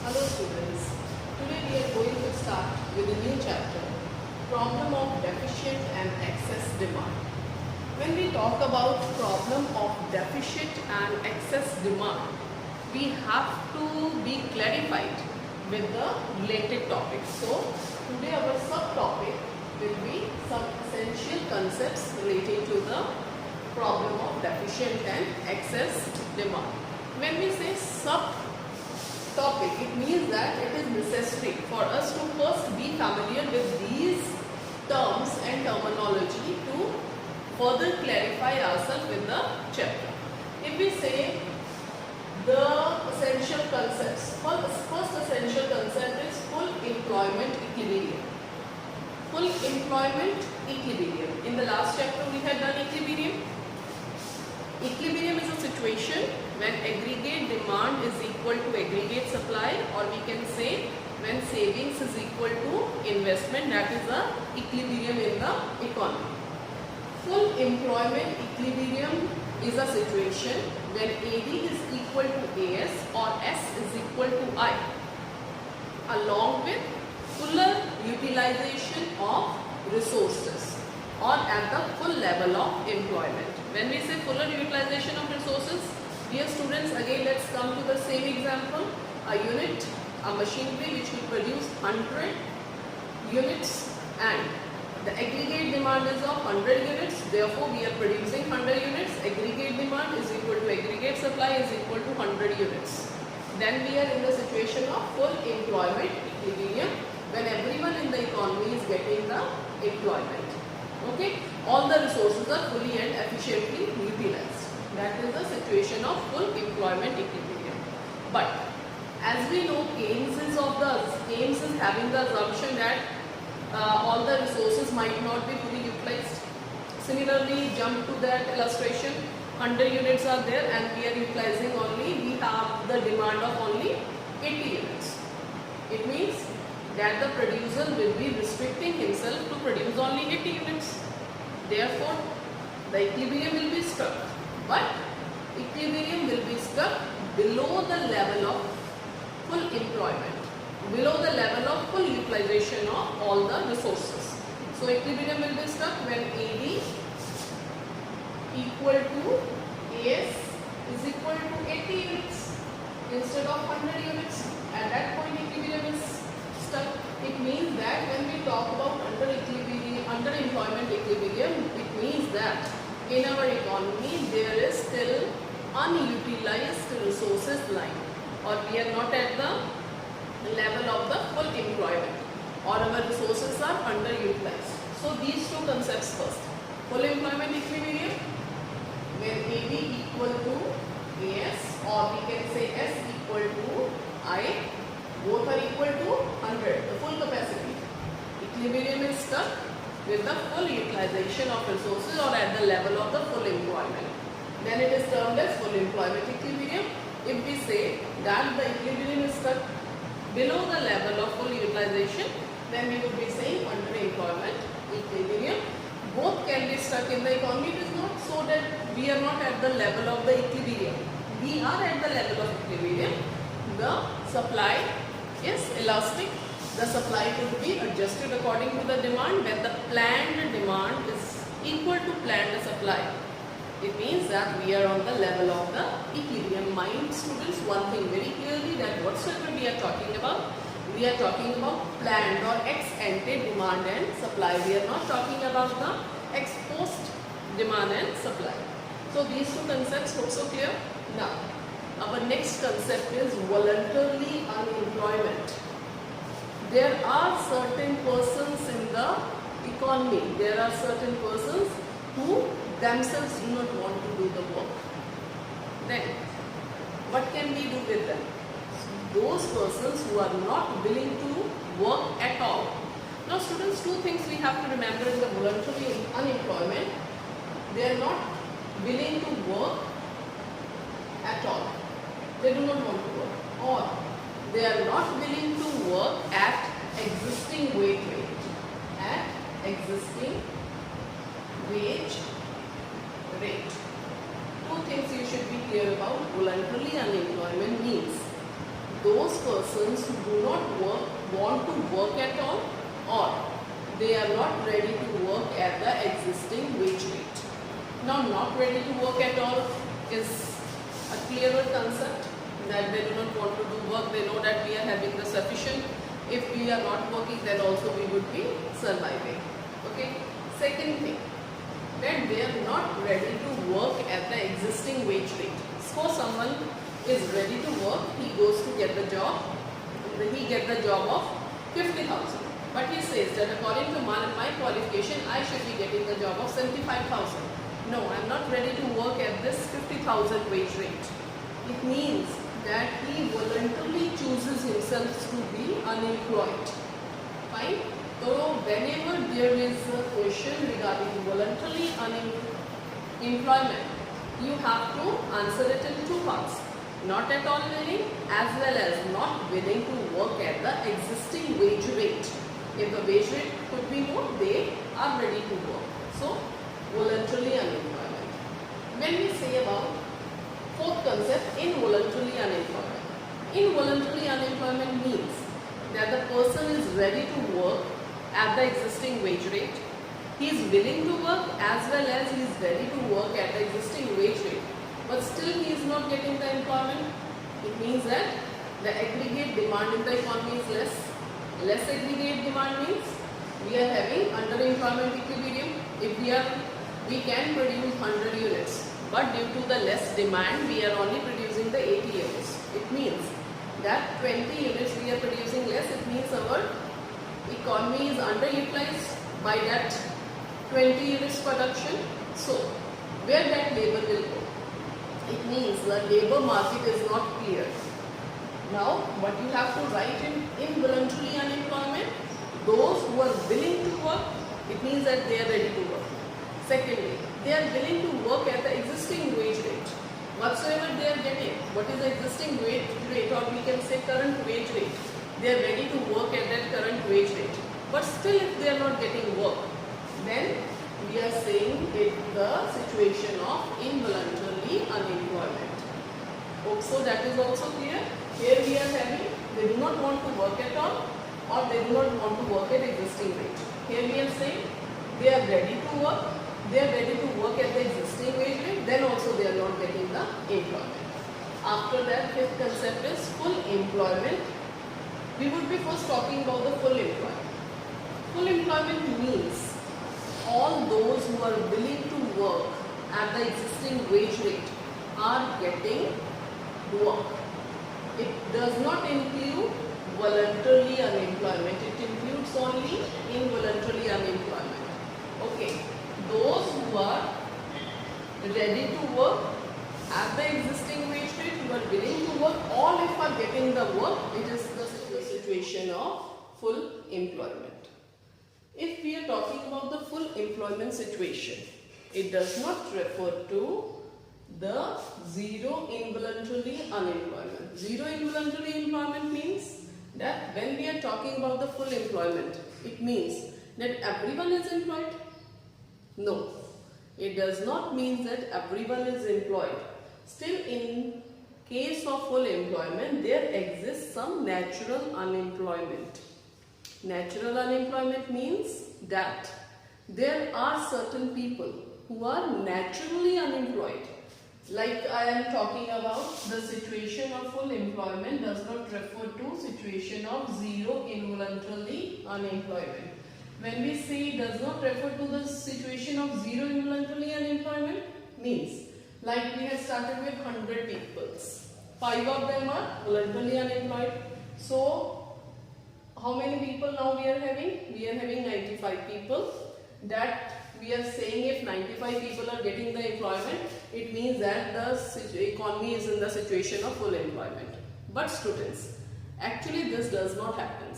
Hello students, today we are going to start with a new chapter, problem of deficient and excess demand. When we talk about problem of deficit and excess demand, we have to be clarified with the related topics. So today our subtopic will be some essential concepts relating to the problem of deficient and excess demand. When we say subtopic, it means that it is necessary for us to first be familiar with these terms and terminology to further clarify ourselves with the chapter. If we say the essential concepts, first essential concept is full employment equilibrium. Full employment equilibrium. In the last chapter we had done equilibrium. Equilibrium is a situation when aggregate demand is equal to aggregate supply, or we can say when savings is equal to investment. That is the equilibrium in the economy. Full employment equilibrium is a situation when AD is equal to AS or S is equal to I, along with fuller utilization of resources or at the full level of employment. When we say fuller utilization of resources, dear students, again let's come to the same example. A unit, a machinery which will produce 100 units and the aggregate demand is of 100 units. Therefore, we are producing 100 units. Aggregate demand is equal to aggregate supply is equal to 100 units. Then we are in the situation of full employment equilibrium when everyone in the economy is getting the employment. Okay, all the resources are fully and efficiently utilized. That is the situation of full employment equilibrium. But as we know, Keynes is having the assumption that all the resources might not be fully utilized. Similarly, jump to that illustration. 100 units are there and we are utilizing we have the demand of only 80 units. It means that the producer will be restricting himself to produce only 80 units. Therefore, the equilibrium will be struck. But equilibrium will be struck below the level of full employment, below the level of full utilization of all the resources. So equilibrium will be struck when AD equal to AS is equal to 80 units instead of 100 units. At that point equilibrium is stuck. It means that when we talk about underemployment equilibrium, it means that in our economy there is still unutilized resources lying, or we are not at the level of the full employment, or our resources are underutilized. So these two concepts first. Full employment equilibrium when AD equal to AS, or we can say S equal to I, both are equal to 100, the full capacity. Equilibrium is stuck with the full utilization of resources or at the level of the full employment. Then it is termed as full employment equilibrium. If we say that the equilibrium is stuck below the level of full utilization, then we would be saying underemployment equilibrium. Both can be stuck in the economy. It is not so that we are not at the level of the equilibrium. We are at the level of equilibrium. The supply is elastic. The supply could be adjusted according to the demand when the planned demand is equal to planned supply. It means that we are on the level of the equilibrium. Mind students one thing very clearly, that whatsoever we are talking about planned or ex ante demand and supply. We are not talking about the ex post demand and supply. So these two concepts look so clear. Now, our next concept is voluntarily unemployment. There are certain persons in the economy, there are certain persons who themselves do not want to do the work. Then, what can we do with them? Those persons who are not willing to work at all. Now students, two things we have to remember in the voluntary unemployment. They are not willing to work at all. They do not want to work, or they are not willing to work at existing wage rate. At existing wage rate. Two things you should be clear about. Voluntarily unemployment means those persons persons who do not want to work at all, or they are not ready to work at the existing wage rate. Now, not ready to work at all is a clearer concept, that they do not want to do work. They know that we are having the sufficient. If we are not working, then also we would be surviving. Okay. Second thing, that they are not ready to work at the existing wage rate. So someone is ready to work, he goes to get the job, he get the job of 50,000. But he says that according to my qualification, I should be getting the job of 75,000. No, I am not ready to work at this 50,000 wage rate. It means that he voluntarily chooses himself to be unemployed. Fine. So whenever there is a question regarding voluntarily unemployment, you have to answer it in two parts. Not at all willing, as well as not willing to work at the existing wage rate. If the wage rate could be more, they are ready to work. So, voluntarily unemployment. When we say about fourth concept, involuntary unemployment. Involuntary unemployment means that the person is ready to work at the existing wage rate. He is willing to work as well as he is ready to work at the existing wage rate. But still he is not getting the employment. It means that the aggregate demand in the economy is less. Less aggregate demand means we are having underemployment equilibrium. If we can produce 100 units, but due to the less demand, we are only producing the 80 units. It means that 20 units we are producing less. It means our economy is underutilized by that 20 units production. So, where that labor will go? It means the labor market is not clear. Now, what you have to write in involuntary unemployment, those who are willing to work, it means that they are ready to work. Secondly, they are willing to work at the existing wage rate. Whatsoever they are getting, what is the existing wage rate, or we can say current wage rate, they are ready to work at that current wage rate. But still if they are not getting work, then we are saying it the situation of involuntary unemployment. So that is also clear. Here we are having, they do not want to work at all, or they do not want to work at existing rate. Here we are saying they are ready to work, they are ready to work at the existing wage rate, then also they are not getting the employment. After that, fifth concept is full employment. We would be first talking about the full employment. Full employment means all those who are willing to work at the existing wage rate are getting work. It does not include voluntary unemployment. It includes only involuntary unemployment. Okay. Those who are ready to work at the existing wage rate, who are willing to work, all if are getting the work, it is the situation of full employment. If we are talking about the full employment situation, it does not refer to the zero involuntary unemployment. Zero involuntary employment means that when we are talking about the full employment, it means that everyone is employed. No, it does not mean that everyone is employed. Still, in case of full employment, there exists some natural unemployment. Natural unemployment means that there are certain people who are naturally unemployed. Like I am talking about, the situation of full employment does not refer to situation of zero involuntary unemployment. When we say does not refer to the situation of zero involuntary unemployment, means like we have started with 100 people. 5 of them are voluntarily unemployed. So, how many people now we are having? We are having 95 people. That we are saying if 95 people are getting the employment, it means that the economy is in the situation of full employment. But students, actually this does not happen.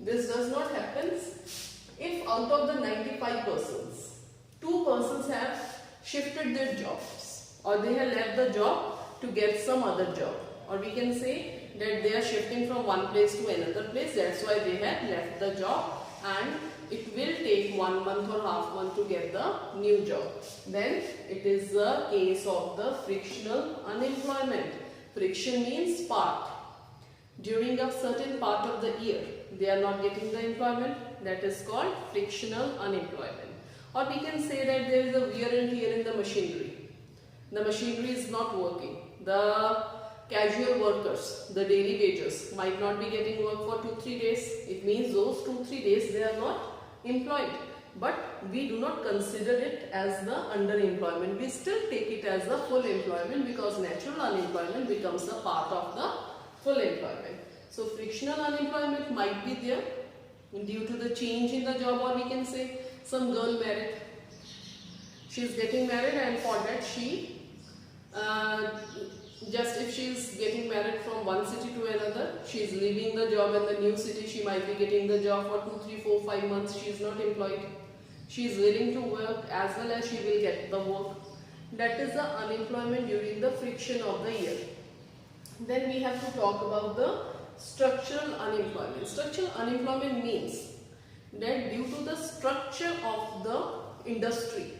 This does not happen if out of the 95 persons, 2 persons have shifted their jobs, or they have left the job to get some other job, or we can say that they are shifting from one place to another place, that's why they have left the job, and it will take 1 month or half month to get the new job. Then it is the case of the frictional unemployment. Friction means spark. during a certain part of the year they are not getting the employment, that is called frictional unemployment. Or we can say that there is a wear and tear in the machinery. The machinery is not working. The casual workers, the daily wages, might not be getting work for 2-3 days. It means those 2-3 days they are not employed. But we do not consider it as the underemployment. We still take it as the full employment, because natural unemployment becomes a part of the full employment. So frictional unemployment might be there due to the change in the job, or we can say some girl married. She is getting married, and for that she just if she is getting married from one city to another, she is leaving the job in the new city. She might be getting the job for 2, 3, 4, 5 months. She is not employed. She is willing to work as well as she will get the work. That is the unemployment during the friction of the year. Then we have to talk about the structural unemployment. Structural unemployment means that due to the structure of the industry,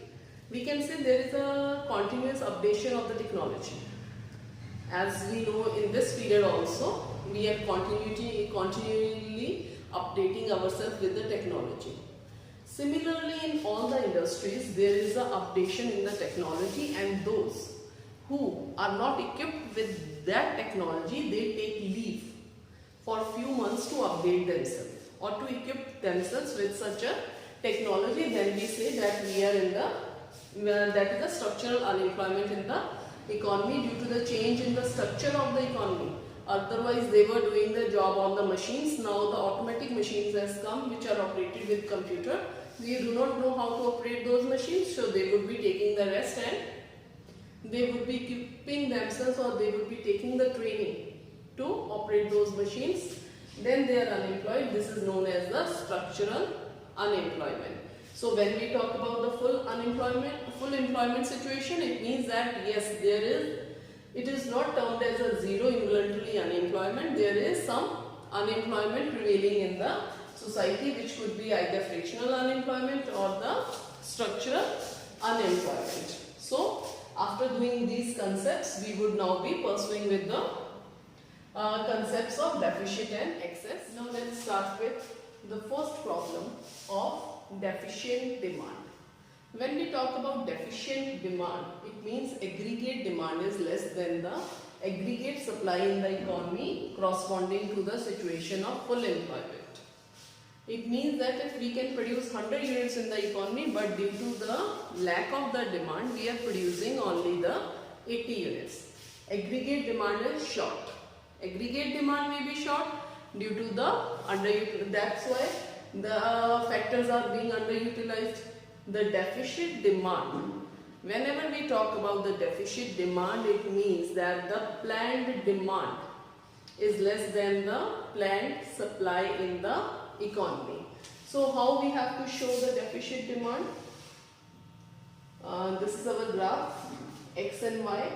we can say there is a continuous updation of the technology. As we know, in this period also, we are continually updating ourselves with the technology. Similarly, in all the industries, there is an updation in the technology, and those who are not equipped with that technology, they take leave for a few months to update themselves or to equip themselves with such a technology. Then we say that we are in the, that is the structural unemployment in the economy due to the change in the structure of the economy. Otherwise, they were doing the job on the machines. Now the automatic machines has come, which are operated with computer. They do not know how to operate those machines, so they would be taking the rest and they would be equipping themselves, or they would be taking the training to operate those machines. Then they are unemployed. This is known as the structural unemployment. So when we talk about the full employment situation, it means that yes, it is not termed as a zero involuntary unemployment. There is some unemployment prevailing in the society, which could be either frictional unemployment or the structural unemployment. So after doing these concepts, we would now be pursuing with the concepts of deficit and excess. Now let's start with the first problem of deficient demand. When we talk about deficient demand, it means aggregate demand is less than the aggregate supply in the economy, corresponding to the situation of full employment. It means that if we can produce 100 units in the economy, but due to the lack of the demand, we are producing only the 80 units. Aggregate demand is short. Aggregate demand may be short due to the underutilization. That's why the factors are being underutilized. The deficit demand, whenever we talk about the deficit demand, it means that the planned demand is less than the planned supply in the economy. So how we have to show the deficit demand? This is our graph, X and Y.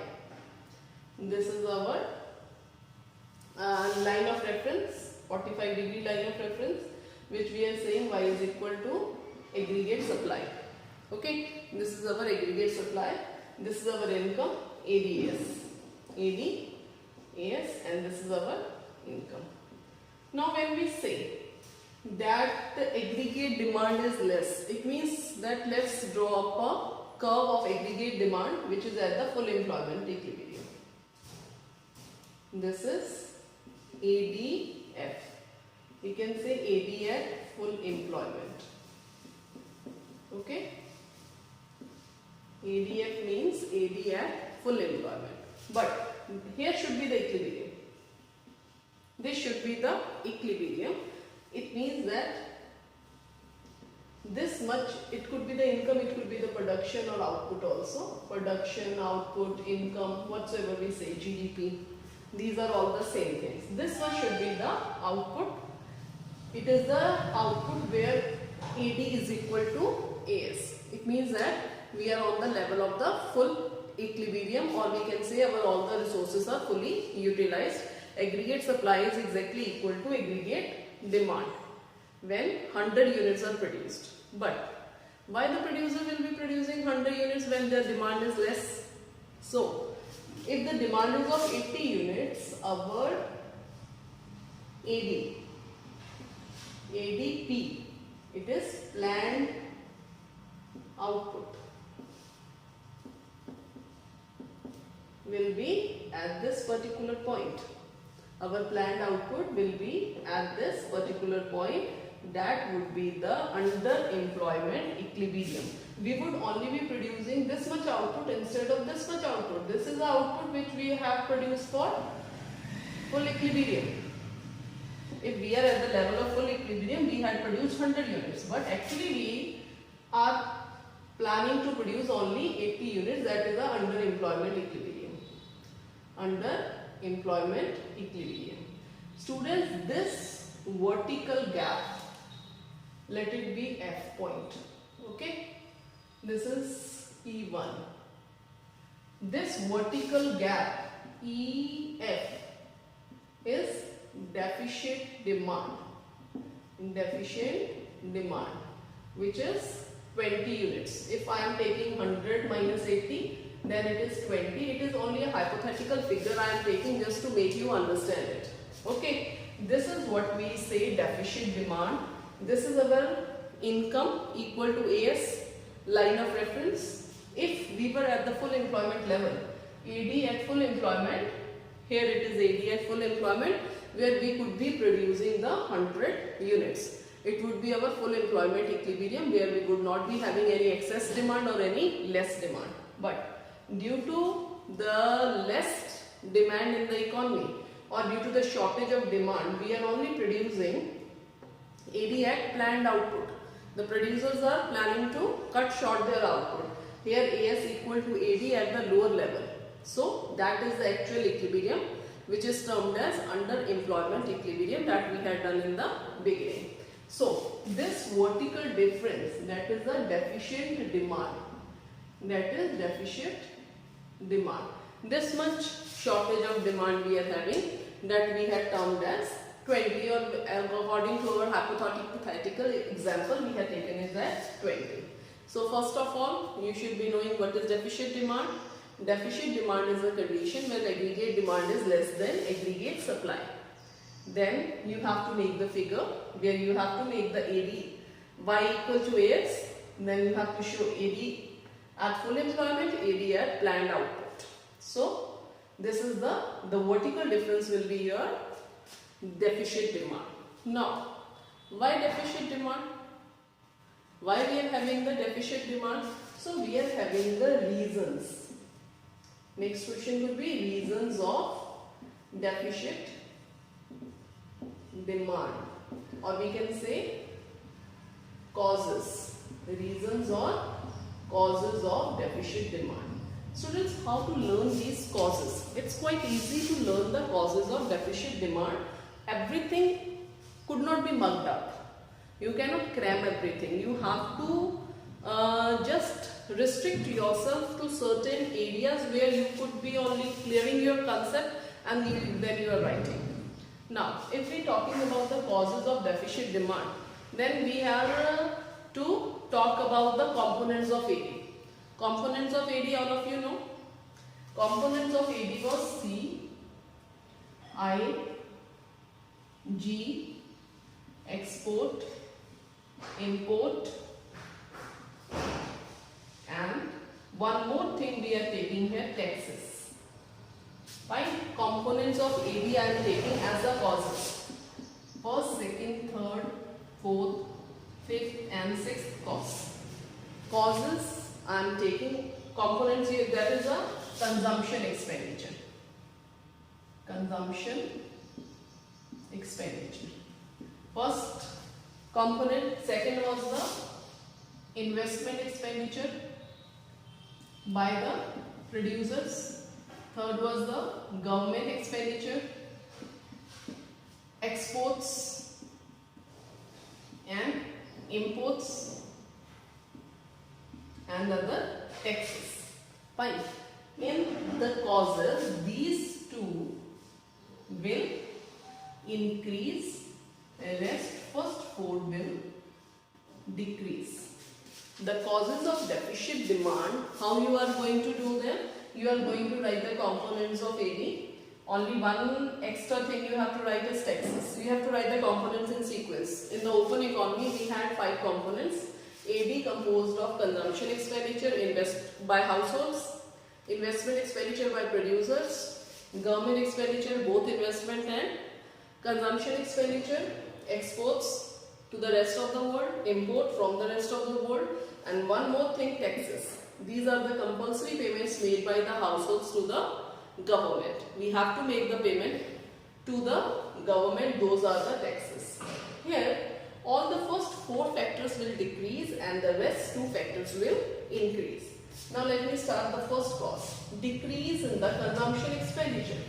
This is our line of reference, 45-degree line of reference, which we are saying Y is equal to aggregate supply. Okay, this is our aggregate supply. This is our income, ADS, and this is our income. Now when we say that the aggregate demand is less, it means that let's draw up a curve of aggregate demand which is at the full employment equilibrium. This is ADF. We can say AD at full employment. Okay, ADF means AD at full employment. But here should be the equilibrium. This should be the equilibrium. It means that this much, it could be the income, it could be the production or output also. Production, output, income, whatsoever we say, GDP. These are all the same things. This one should be the output. It is the output where AD is equal to AS. It means that we are on the level of the full equilibrium, or we can say all the resources are fully utilized. Aggregate supply is exactly equal to aggregate demand when 100 units are produced. But why the producer will be producing 100 units when the demand is less? So if the demand is of 80 units, our AD, ADP, it is planned output, will be at this particular point. Our planned output will be at this particular point. That would be the underemployment equilibrium. We would only be producing this much output instead of this much output. This is the output which we have produced for full equilibrium. If we are at the level of full equilibrium, we had produced 100 units, but actually we are planning to produce only 80 units. That is the underemployment equilibrium. Underemployment equilibrium. Students, this vertical gap, let it be F point. Okay, this is E1. This vertical gap EF is deficient demand. Deficient demand, which is 20 units. If I am taking 100 minus 80, then it is 20. It is only a hypothetical figure I am taking just to make you understand it. Okay, this is what we say deficient demand. This is our income equal to AS, line of reference. If we were at the full employment level, AD at full employment, here it is AD at full employment, where we could be producing the 100 units. It would be our full employment equilibrium, where we would not be having any excess demand or any less demand. But due to the less demand in the economy, or due to the shortage of demand, we are only producing AD at planned output. The producers are planning to cut short their output. Here AS equal to AD at the lower level. So that is the actual equilibrium, which is termed as underemployment equilibrium that we had done in the beginning. So this vertical difference, that is the deficient demand. That is deficient demand. This much shortage of demand we are having, that we had termed as 20, or according to our hypothetical example we have taken is as 20. So first of all, you should be knowing what is deficient demand. Deficient demand is a condition where aggregate demand is less than aggregate supply. Then you have to make the figure where you have to make the AD y equal to AS. Then you have to show AD at full employment, AD at planned output. So this is the vertical difference will be your deficient demand. Now, why deficient demand? Why we are having the deficient demand? So we are having the reasons. Next question would be reasons of deficient demand, or we can say causes. The reasons or causes of deficient demand. Students, how to learn these causes? It's quite easy to learn the causes of deficient demand. Everything could not be mugged up. You cannot cram everything. You have to just restrict yourself to certain areas where you could be only clearing your concept and then you are writing. Now, if we are talking about the causes of deficient demand, then we have to talk about the components of AD. Components of AD, all of you know. Components of AD was C, I, G, export, import, and one more thing we are taking here, taxes. Fine. Components of AD I am taking as the causes. First, second, third, fourth, fifth and sixth cause. Causes I am taking components here, that is a consumption expenditure. Consumption expenditure. First component, second was the investment expenditure by the producers. Third was the government expenditure, exports and imports, and other taxes. Fine. In the causes, these two will increase, whereas first four will decrease. The causes of deficient demand, how you are going to do them? You are going to write the components of AD. Only one extra thing you have to write is taxes. You have to write the components in sequence. In the open economy, we had 5 components. AB composed of consumption expenditure invest by households, investment expenditure by producers, government expenditure, both investment and consumption expenditure, exports to the rest of the world, import from the rest of the world, and one more thing, taxes. These are the compulsory payments made by the households to the government. We have to make the payment to the government. Those are the taxes. Here, all the first 4 factors will decrease and the rest 2 factors will increase. Now let me start the first cause. Decrease in the consumption expenditure.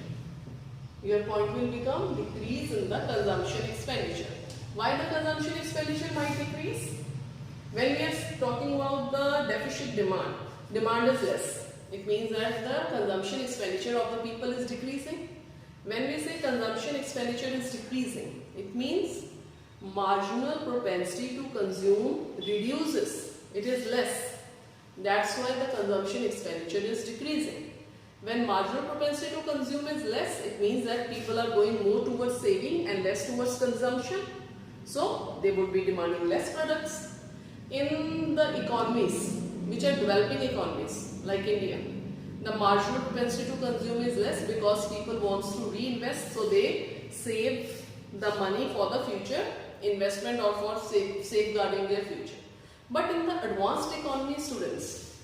Your point will become decrease in the consumption expenditure. Why the consumption expenditure might decrease? When we are talking about the deficit demand, demand is less. It means that the consumption expenditure of the people is decreasing. When we say consumption expenditure is decreasing, it means marginal propensity to consume reduces. It is less. That's why the consumption expenditure is decreasing. When marginal propensity to consume is less, it means that people are going more towards saving and less towards consumption. So they would be demanding less products. In the economies, which are developing economies like India, the marginal propensity to consume is less because people want to reinvest, so they save the money for the future investment or for safeguarding their future. But in the advanced economy students,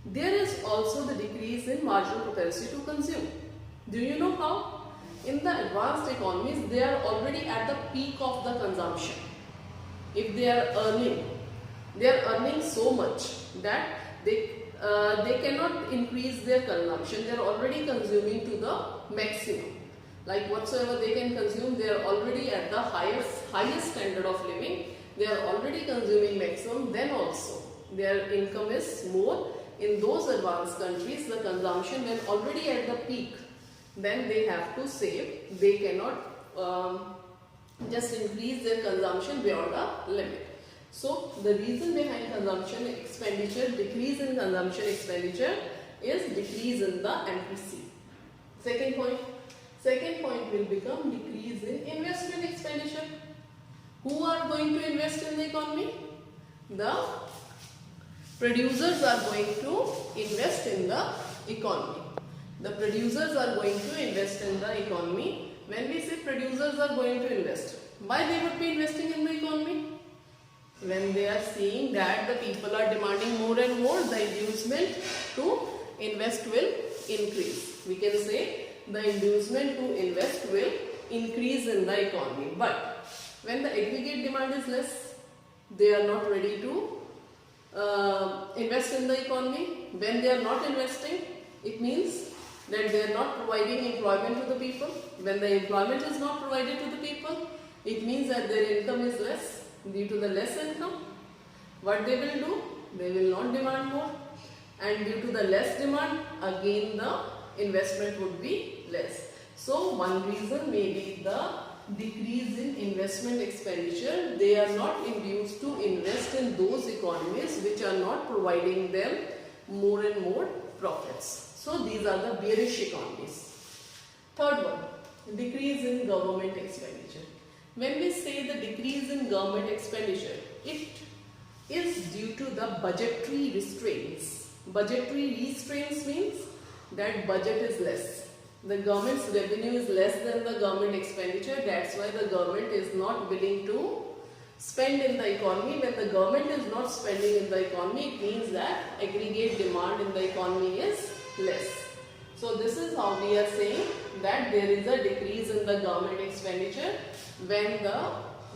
there is also the decrease in marginal propensity to consume. Do you know how? In the advanced economies, they are already at the peak of the consumption. If they are earning so much that they cannot increase their consumption. They are already consuming to the maximum. Like whatsoever they can consume, they are already at the highest standard of living. They are already consuming maximum. Then also their income is more. In those advanced countries, the consumption when already at the peak, then they have to save. They cannot just increase their consumption beyond a limit. So the reason behind consumption expenditure, decrease in consumption expenditure, is decrease in the MPC. Second point will become decrease in investment expenditure. Who are going to invest in the economy? The producers are going to invest in the economy. The producers are going to invest in the economy. When we say producers are going to invest, why they would be investing in the economy? When they are seeing that the people are demanding more and more, the inducement to invest will increase. We can say the inducement to invest will increase in the economy. But when the aggregate demand is less, they are not ready to invest in the economy. When they are not investing, it means that they are not providing employment to the people. When the employment is not provided to the people, it means that their income is less. Due to the less income, what they will do? They will not demand more, and due to the less demand, again the investment would be less. So one reason may be the decrease in investment expenditure. They are not induced to invest in those economies which are not providing them more and more profits. So these are the bearish economies. Third one, decrease in government expenditure. When we say the decrease in government expenditure, it is due to the budgetary restraints. Budgetary restraints means that budget is less. The government's revenue is less than the government expenditure. That's why the government is not willing to spend in the economy. When the government is not spending in the economy, it means that aggregate demand in the economy is less. So this is how we are saying that there is a decrease in the government expenditure when the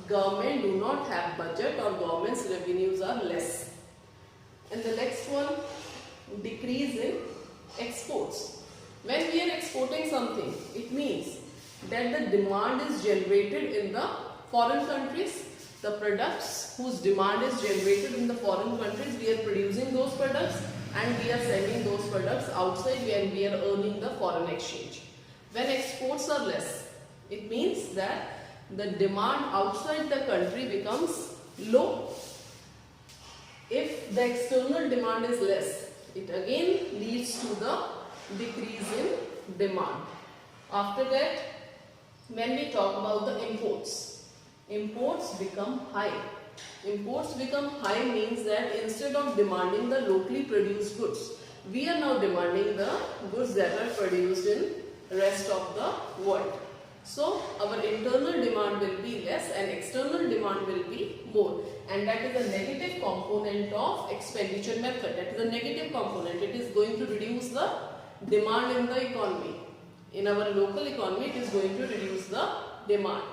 government do not have budget or government's revenues are less. And the next one, decrease in exports. When we are exporting something, it means that the demand is generated in the foreign countries. The products whose demand is generated in the foreign countries, we are producing those products and we are sending those products outside and we are earning the foreign exchange. When exports are less, it means that the demand outside the country becomes low. If the external demand is less, it again leads to the decrease in demand. After that, when we talk about the imports become high. Imports become high means that instead of demanding the locally produced goods, we are now demanding the goods that are produced in rest of the world. So our internal demand will be less and external demand will be more, and that is a negative component of expenditure method. That is a negative component. It is going to reduce the demand in the economy. In our local economy, it is going to reduce the demand.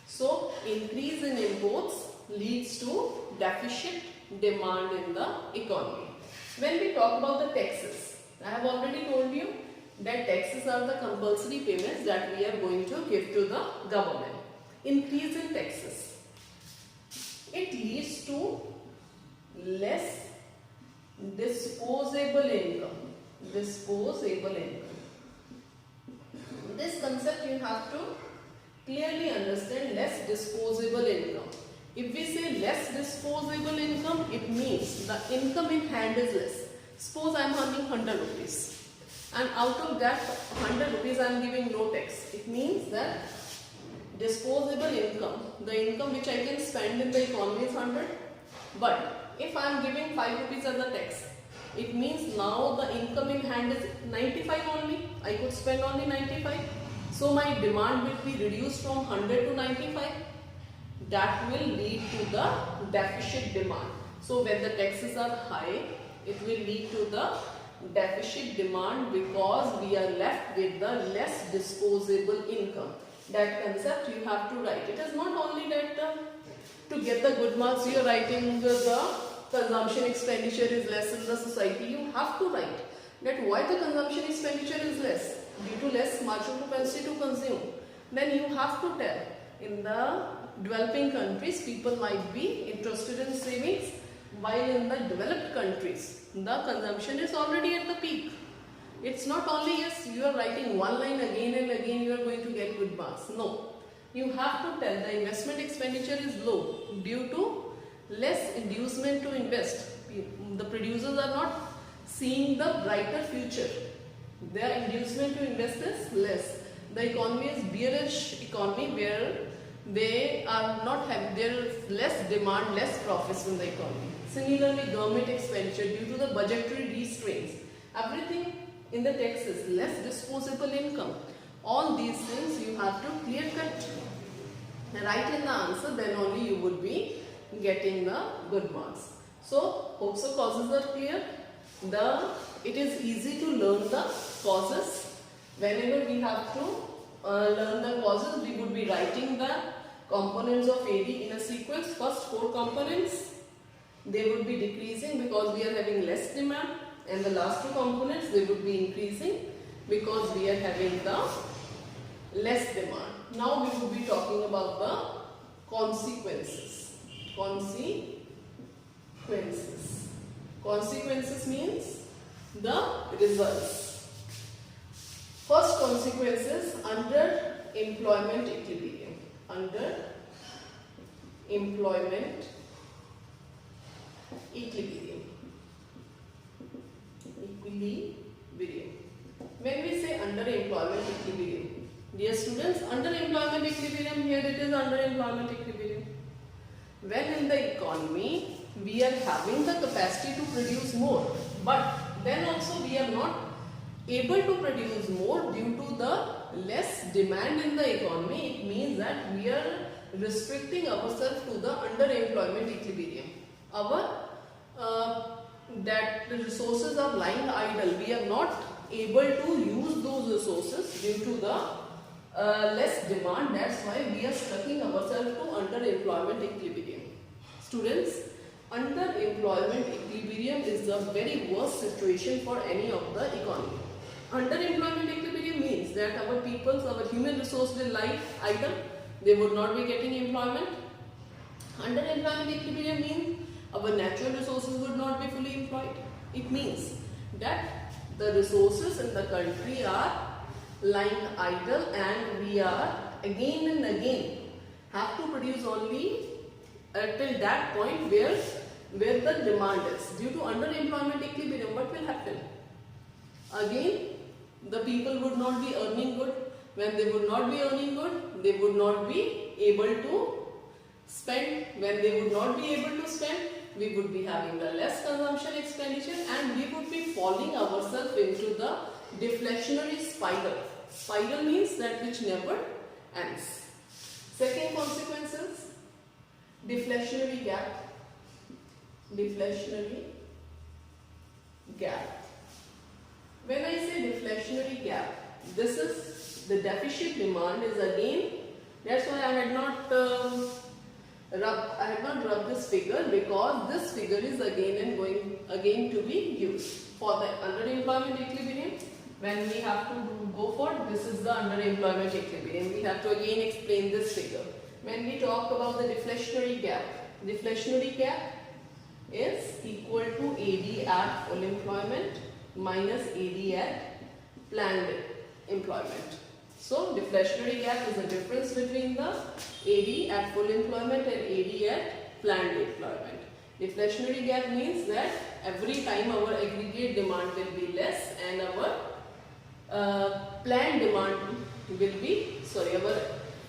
So increase in imports leads to deficit demand in the economy. When we talk about the taxes, I have already told you that taxes are the compulsory payments that we are going to give to the government. Increase in taxes, it leads to less disposable income. Disposable income. This concept you have to clearly understand. Less disposable income. If we say less disposable income, it means the income in hand is less. Suppose I am earning 100 rupees. And out of that 100 rupees I am giving no tax. It means that disposable income, the income which I can spend in the economy is 100. But if I am giving 5 rupees as a tax, it means now the income in hand is 95 only. I could spend only 95. So my demand will be reduced from 100 to 95. That will lead to the deficit demand. So when the taxes are high, it will lead to the deficit demand because we are left with the less disposable income. That concept you have to write. It is not only that to get the good marks you are writing the consumption expenditure is less in the society. You have to write that why the consumption expenditure is less, due to less marginal propensity to consume. Then you have to tell in the developing countries people might be interested in savings, while in the developed countries the consumption is already at the peak. It's not only yes you are writing one line again and again you are going to get good marks. No, you have to tell the investment expenditure is low due to less inducement to invest. The producers are not seeing the brighter future. Their inducement to invest is less. The economy is bearish economy where they are not having, there is less demand, less profits in the economy. Similarly, government expenditure due to the budgetary restraints, everything in the taxes, less disposable income. All these things you have to clear cut write in the answer, then only you would be getting the good marks. So, hope so causes are clear. It is easy to learn the causes. Whenever we have to learn the causes, we would be writing the components of AD in a sequence. First 4 components, they would be decreasing because we are having less demand, and the last 2 components, they would be increasing because we are having the less demand. Now we will be talking about the consequences. Consequences means the results. First consequences under employment equilibrium. Under employment equilibrium. When we say under employment equilibrium, dear students, under employment equilibrium, here it is under employment equilibrium. When in the economy we are having the capacity to produce more, but then also we are not able to produce more due to the less demand in the economy, it means that we are restricting ourselves to the underemployment equilibrium. That the resources are lying idle, we are not able to use those resources due to the less demand. That's why we are stucking ourselves to underemployment equilibrium. Students, underemployment equilibrium is the very worst situation for any of the economy. Underemployment equilibrium means that our human resource will lie idle, they would not be getting employment. Underemployment equilibrium means our natural resources would not be fully employed. It means that the resources in the country are lying idle and we are again and again have to produce only till that point where the demand is. Due to underemployment equilibrium, what will happen? Again, the people would not be earning good. When they would not be earning good, they would not be able to spend. When they would not be able to spend, we would be having the less consumption expenditure and we would be falling ourselves into the deflationary spiral. Spiral means that which never ends. Second consequence is deflationary gap. Deflationary gap. When I say deflationary gap, this is the deficit demand is again, that's why I had not rubbed this figure, because this figure is again to be used for the underemployment equilibrium. When we have to go for, this is the underemployment equilibrium, we have to again explain this figure. When we talk about the deflationary gap is equal to AD at full employment minus AD at planned employment. So deflationary gap is the difference between the AD at full employment and AD at planned employment. Deflationary gap means that every time our aggregate demand will be less and our planned demand will be, our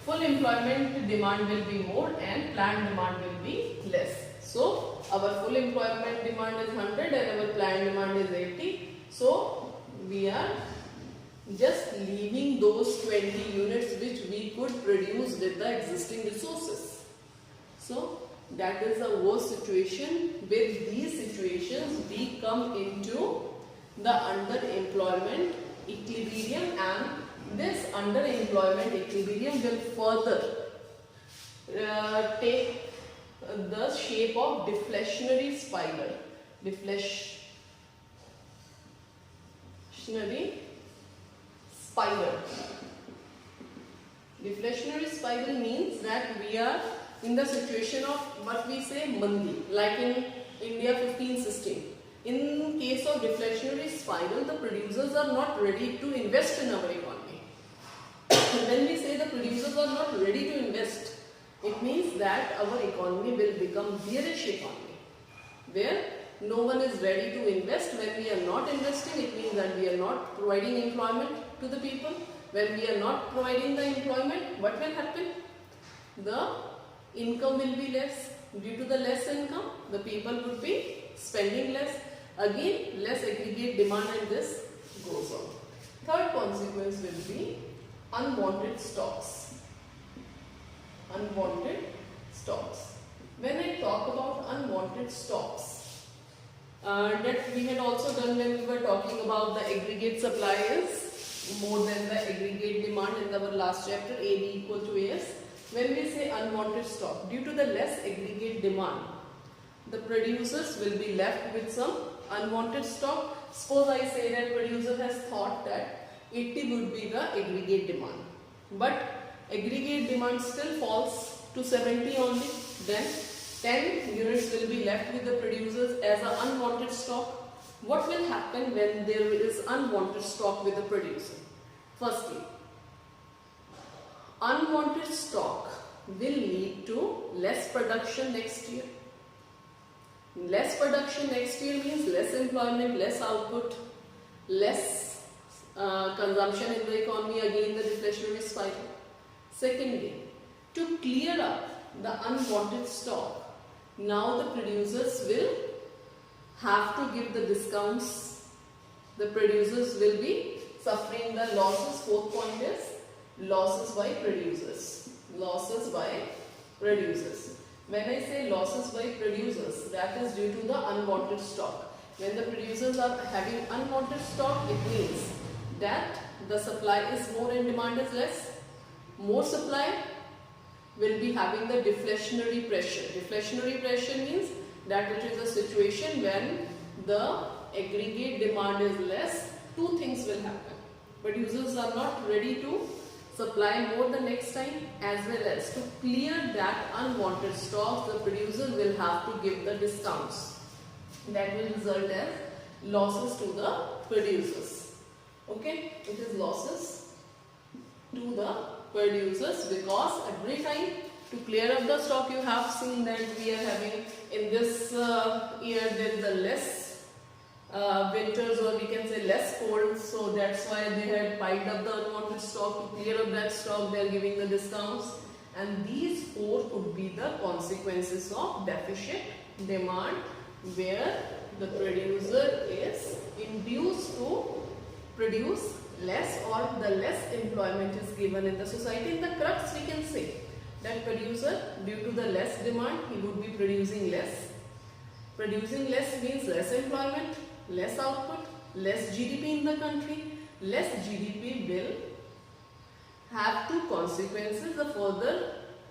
full employment demand will be more and planned demand will be less. So our full employment demand is 100 and our planned demand is 80. So we are just leaving those 20 units which we could produce with the existing resources. So that is a worst situation. With these situations we come into the underemployment equilibrium, and this underemployment equilibrium will further take the shape of deflationary spiral. Deflationary spiral means that we are in the situation of what we say mandi, like in India 1516. In case of deflationary spiral, the producers are not ready to invest in our economy. When we say the producers are not ready to invest, it means that our economy will become bearish economy, where no one is ready to invest. When we are not investing, it means that we are not providing employment to the people. When we are not providing the employment, what will happen? The income will be less. Due to the less income, the people would be spending less. Again, less aggregate demand, and this goes on. Third consequence will be unwanted stocks. Unwanted stocks. When I talk about unwanted stocks, that we had also done when we were talking about the aggregate supply is more than the aggregate demand in our last chapter, AD equal to AS. When we say unwanted stock, due to the less aggregate demand, the producers will be left with some unwanted stock. Suppose I say that producer has thought that 80 would be the aggregate demand, but aggregate demand still falls to 70 only, then 10 units will be left with the producers as an unwanted stock. What will happen when there is unwanted stock with the producer? Firstly, unwanted stock will lead to less production next year. Less production next year means less employment, less output, less consumption in the economy, again the deflationary spiral. Secondly, to clear up the unwanted stock, now the producers will have to give the discounts. The producers will be suffering the losses. Fourth point is losses by producers. Losses by producers. When I say losses by producers, that is due to the unwanted stock. When the producers are having unwanted stock, it means that the supply is more and demand is less. More supply will be having the deflationary pressure. Deflationary pressure means that it is a situation when the aggregate demand is less. Two things will happen. Producers are not ready to supply more the next time, as well as to clear that unwanted stock, the producer will have to give the discounts. That will result as losses to the producers. Okay, it is losses to the producers, because every time to clear up the stock, you have seen that we are having in this year there is a less winters, or we can say less cold, so that's why they had piled up the unwanted stock. To clear up that stock, they are giving the discounts. And these four could be the consequences of deficit demand, where the producer is induced to produce less, or the less employment is given in the society. In the crux, we can say that producer, due to the less demand, he would be producing less. Producing less means less employment, less output, less GDP in the country. Less GDP will have two consequences. The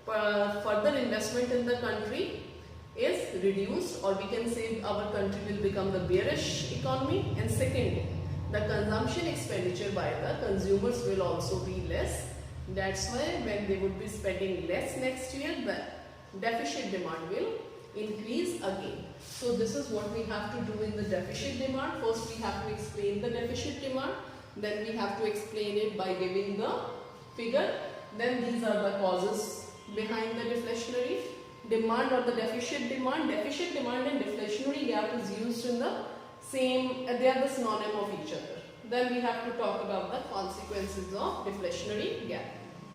further investment in the country is reduced, or we can say our country will become the bearish economy. And secondly, the consumption expenditure by the consumers will also be less. That's why when they would be spending less next year, the deficit demand will increase again. So this is what we have to do in the deficit demand. First we have to explain the deficit demand, then we have to explain it by giving the figure. Then these are the causes behind the deflationary demand or the deficit demand. Deficit demand and deflationary gap is used in the same, they are the synonym of each other. Then we have to talk about the consequences of deflationary gap.